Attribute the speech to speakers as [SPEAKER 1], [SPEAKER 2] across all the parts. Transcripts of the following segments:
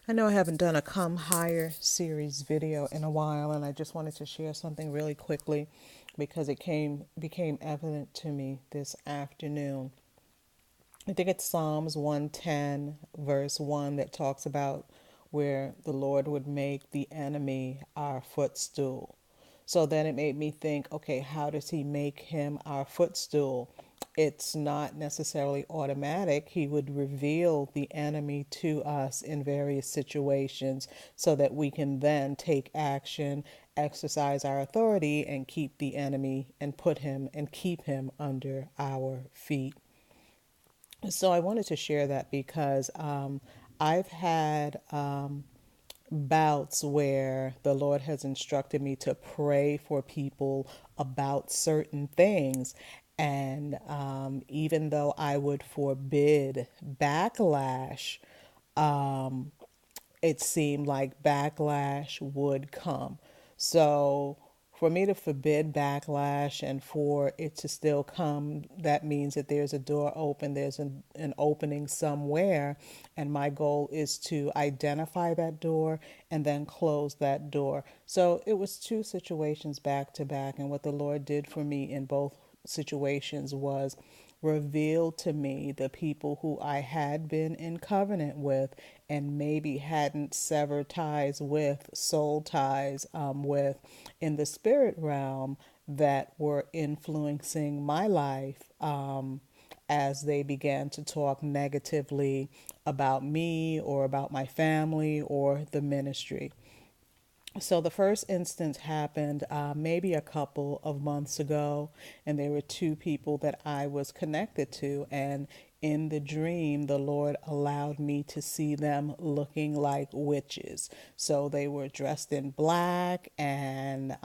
[SPEAKER 1] I know I haven't done a Come Higher series video in a while, and I just wanted to share something really quickly because it became evident to me this afternoon. I think it's Psalms 110, verse 1, that talks about where the Lord would make the enemy our footstool. So then it made me think, okay, how does he make him our footstool? It's not necessarily automatic. He would reveal the enemy to us in various situations so that we can then take action, exercise our authority, and keep the enemy and put him and keep him under our feet. So I wanted to share that because I've had bouts where the Lord has instructed me to pray for people about certain things. And even though I would forbid backlash, it seemed like backlash would come. So for me to forbid backlash and for it to still come, that means that there's a door open, there's an opening somewhere. And my goal is to identify that door and then close that door. So it was two situations back to back. And what the Lord did for me in both situations was revealed to me the people who I had been in covenant with and maybe hadn't severed ties with, soul ties with in the spirit realm that were influencing my life as they began to talk negatively about me or about my family or the ministry. So the first instance happened maybe a couple of months ago, and there were two people that I was connected to, and in the dream, the Lord allowed me to see them looking like witches. So they were dressed in black, and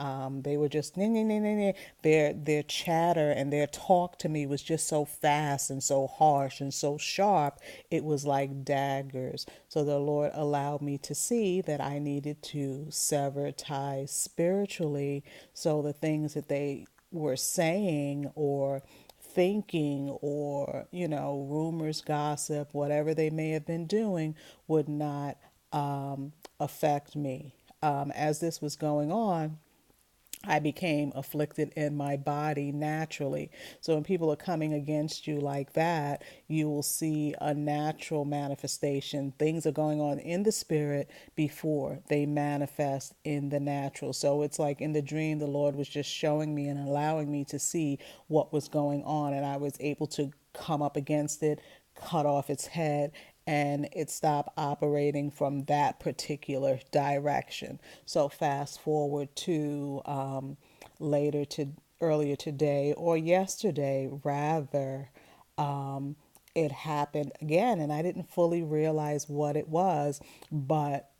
[SPEAKER 1] they were just their chatter and their talk to me was just so fast and so harsh and so sharp. It was like daggers. So the Lord allowed me to see that I needed to sever ties spiritually. So the things that they were saying or thinking or, rumors, gossip, whatever they may have been doing would not affect me. As this was going on, I became afflicted in my body naturally. So when people are coming against you like that, you will see a natural manifestation. Things are going on in the spirit before they manifest in the natural. So it's like in the dream, the Lord was just showing me and allowing me to see what was going on. And I was able to come up against it, cut off its head, and it stopped operating from that particular direction. So fast forward to later to earlier today or yesterday rather, it happened again, and I didn't fully realize what it was, but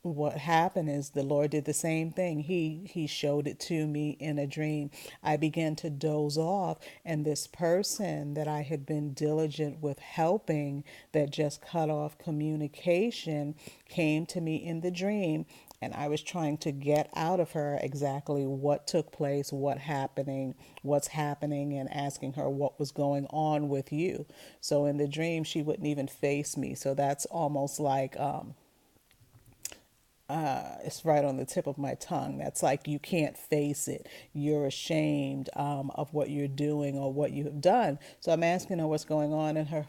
[SPEAKER 1] what happened is the Lord did the same thing. He showed it to me in a dream. I began to doze off, and this person that I had been diligent with helping that just cut off communication came to me in the dream, and I was trying to get out of her exactly what took place, what's happening, and asking her what was going on with you. So in the dream, she wouldn't even face me. So that's almost like it's right on the tip of my tongue. That's like you can't face it. You're ashamed of what you're doing or what you have done. So I'm asking her what's going on, and her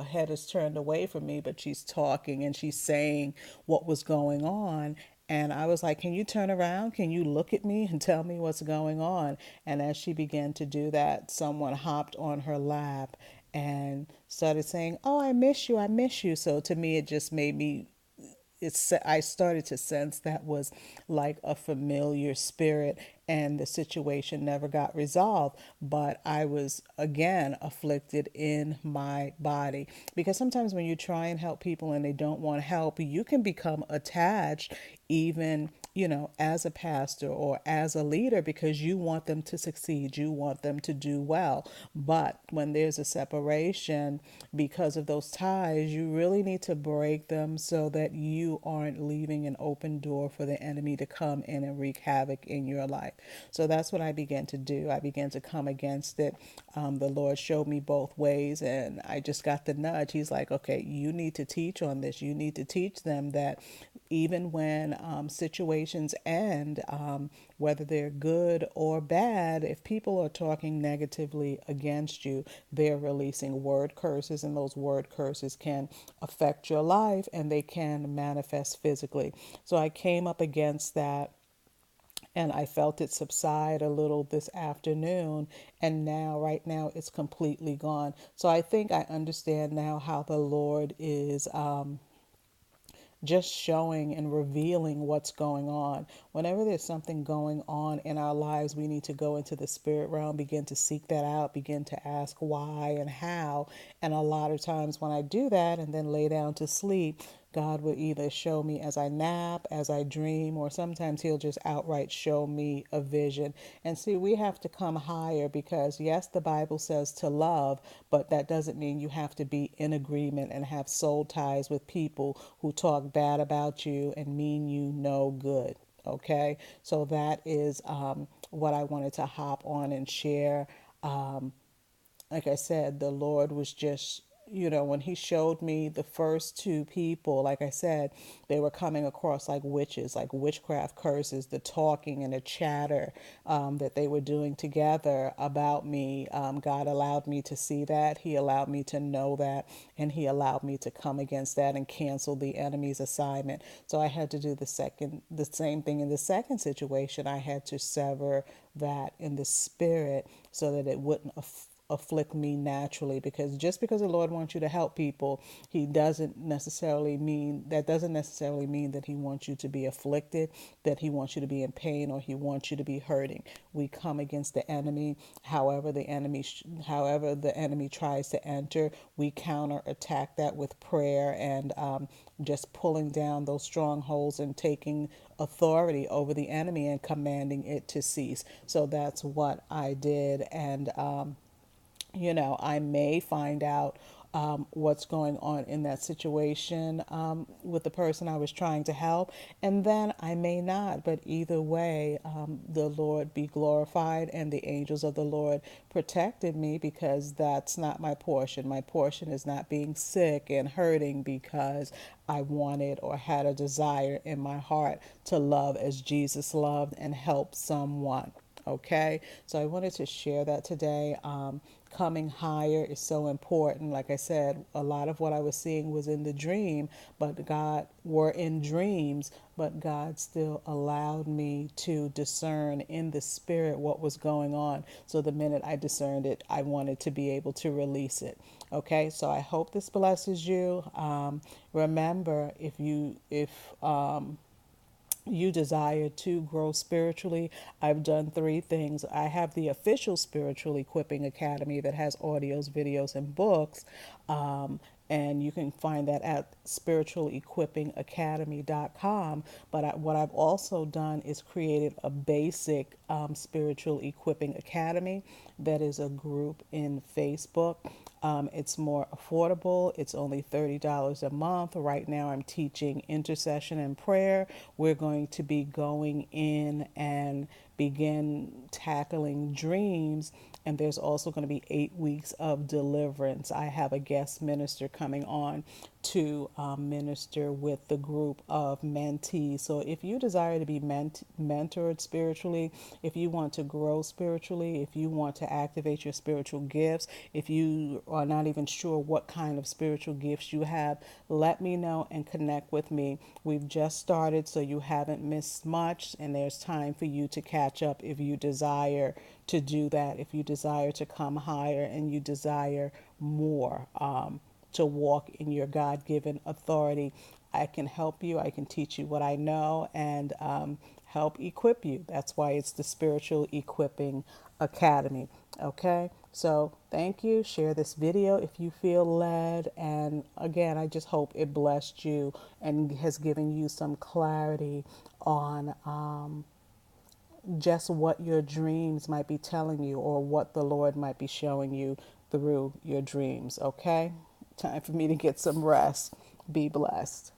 [SPEAKER 1] head is turned away from me, but she's talking and she's saying what was going on. And I was like, can you turn around? Can you look at me and tell me what's going on? And as she began to do that, someone hopped on her lap and started saying, oh, I miss you. I miss you. So to me, it just made me I started to sense that was like a familiar spirit, and the situation never got resolved, but I was again afflicted in my body, because sometimes when you try and help people and they don't want help, you can become attached even as a pastor or as a leader, because you want them to succeed, you want them to do well. But when there's a separation because of those ties, you really need to break them so that you aren't leaving an open door for the enemy to come in and wreak havoc in your life. So that's what I began to do. I began to come against it. The Lord showed me both ways, and I just got the nudge. He's like, okay, you need to teach on this. You need to teach them that even when situations end, whether they're good or bad, if people are talking negatively against you, they're releasing word curses, and those word curses can affect your life and they can manifest physically. So I came up against that, and I felt it subside a little this afternoon, and right now it's completely gone. So I think I understand now how the Lord is just showing and revealing what's going on. Whenever there's something going on in our lives, we need to go into the spirit realm, begin to seek that out, begin to ask why and how. And a lot of times when I do that and then lay down to sleep, God will either show me as I nap, as I dream, or sometimes He'll just outright show me a vision. And see, we have to come higher, because yes, the Bible says to love, but that doesn't mean you have to be in agreement and have soul ties with people who talk bad about you and mean you no good. Okay, so that is what I wanted to hop on and share. Like I said, the Lord was just, when He showed me the first two people, like I said, they were coming across like witches, like witchcraft curses, the talking and the chatter that they were doing together about me. God allowed me to see that. He allowed me to know that. And He allowed me to come against that and cancel the enemy's assignment. So I had to do the same thing in the second situation. I had to sever that in the spirit so that it wouldn't afflict me naturally, because just because the Lord wants you to help people, he doesn't necessarily mean that He wants you to be afflicted, that He wants you to be in pain, or He wants you to be hurting. We come against the enemy. However the enemy tries to enter, we counter attack that with prayer and just pulling down those strongholds and taking authority over the enemy and commanding it to cease. So that's what I did. And I may find out what's going on in that situation with the person I was trying to help, and then I may not. But either way, the Lord be glorified, and the angels of the Lord protected me, because that's not my portion. My portion is not being sick and hurting because I wanted or had a desire in my heart to love as Jesus loved and help someone. Okay, so I wanted to share that today. Coming higher is so important. Like I said, a lot of what I was seeing was in the dream, but were in dreams, but God still allowed me to discern in the spirit what was going on. So the minute I discerned it, I wanted to be able to release it. Okay, so I hope this blesses you. Remember, if you desire to grow spiritually, I've done three things. I have the official Spiritual Equipping Academy that has audios, videos, and books. And you can find that at spiritualequippingacademy.com. But what I've also done is created a basic Spiritual Equipping Academy that is a group in Facebook. It's more affordable. It's only $30 a month. Right now, I'm teaching intercession and prayer. We're going to be going in and begin tackling dreams. And there's also going to be 8 weeks of deliverance. I have a guest minister coming on to minister with the group of mentees. So if you desire to be mentored spiritually, if you want to grow spiritually, if you want to activate your spiritual gifts, if you are not even sure what kind of spiritual gifts you have, let me know and connect with me. We've just started, so you haven't missed much, and there's time for you to catch up if you desire to do that, if you desire to come higher and you desire more, to walk in your God given authority. I can help you, I can teach you what I know, and help equip you. That's why it's the Spiritual Equipping Academy. Okay, so thank you. Share this video if you feel led. And again, I just hope it blessed you and has given you some clarity on just what your dreams might be telling you or what the Lord might be showing you through your dreams. Okay, time for me to get some rest. Be blessed.